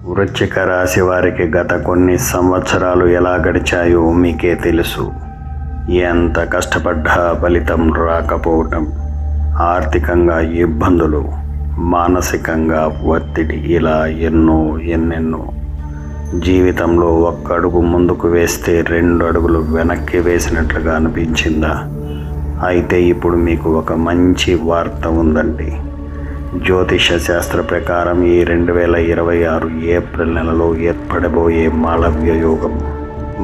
వృశ్చిక రాశి వారికి గత కొన్ని సంవత్సరాలు ఎలా గడిచాయో మీకే తెలుసు. ఎంత కష్టపడ్డా ఫలితం రాకపోవటం, ఆర్థికంగా ఇబ్బందులు, మానసికంగా ఒత్తిడి, ఇలా ఎన్నెన్నో. జీవితంలో ఒక్క అడుగు ముందుకు వేస్తే 2 అడుగులు వెనక్కి వేసినట్లుగా అనిపించిందా? అయితే ఇప్పుడు మీకు ఒక మంచి వార్త ఉందండి. జ్యోతిష శాస్త్ర ప్రకారం ఈ 2026 ఏప్రిల్ నెలలో ఏర్పడబోయే మాళవ్య యోగం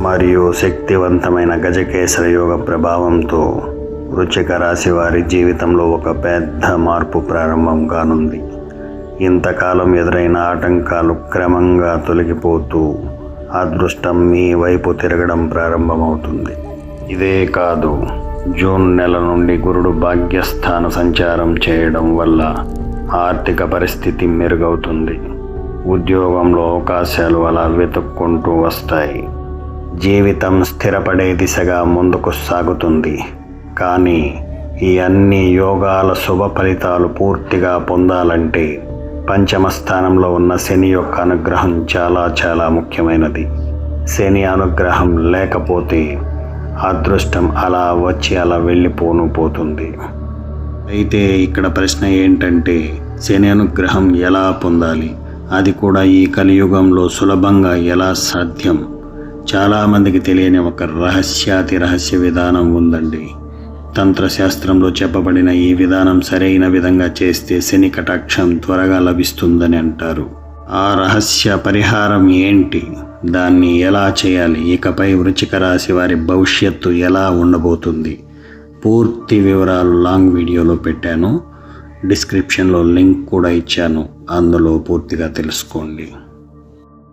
మరియు శక్తివంతమైన గజకేసర యోగ ప్రభావంతో వృశ్చిక రాశి వారి జీవితంలో ఒక పెద్ద మార్పు ప్రారంభం కానుంది. ఇంతకాలం ఎదురైన ఆటంకాలు క్రమంగా తొలగిపోతూ అదృష్టం మీ వైపు తిరగడం ప్రారంభమవుతుంది. ఇదే కాదు, జూన్ నెల నుండి గురుడు భాగ్యస్థాన సంచారం చేయడం వల్ల ఆర్థిక పరిస్థితి మెరుగవుతుంది. ఉద్యోగంలో అవకాశాలు అలా వెతుక్కుంటూ వస్తాయి. జీవితం స్థిరపడే దిశగా ముందుకు సాగుతుంది. కానీ ఈ అన్ని యోగాల శుభ ఫలితాలు పూర్తిగా పొందాలంటే పంచమ స్థానంలో ఉన్న శని యొక్క అనుగ్రహం చాలా ముఖ్యమైనది. శని అనుగ్రహం లేకపోతే అదృష్టం అలా వచ్చి అలా వెళ్ళిపోతుంది. అయితే ఇక్కడ ప్రశ్న ఏంటంటే, శని అనుగ్రహం ఎలా పొందాలి? అది కూడా ఈ కలియుగంలో సులభంగా ఎలా సాధ్యం? చాలామందికి తెలియని ఒక రహస్య విధానం ఉందండి. తంత్రశాస్త్రంలో చెప్పబడిన ఈ విధానం సరైన విధంగా చేస్తే శని కటాక్షం త్వరగా లభిస్తుందని అంటారు. ఆ రహస్య పరిహారం ఏంటి? దాన్ని ఎలా చేయాలి? ఇకపై వృశ్చిక రాశి వారి భవిష్యత్తు ఎలా ఉండబోతుంది? పూర్తి వివరాలు లాంగ్ వీడియోలో పెట్టాను. డిస్క్రిప్షన్లో లింక్ కూడా ఇచ్చాను, అందులో పూర్తిగా తెలుసుకోండి.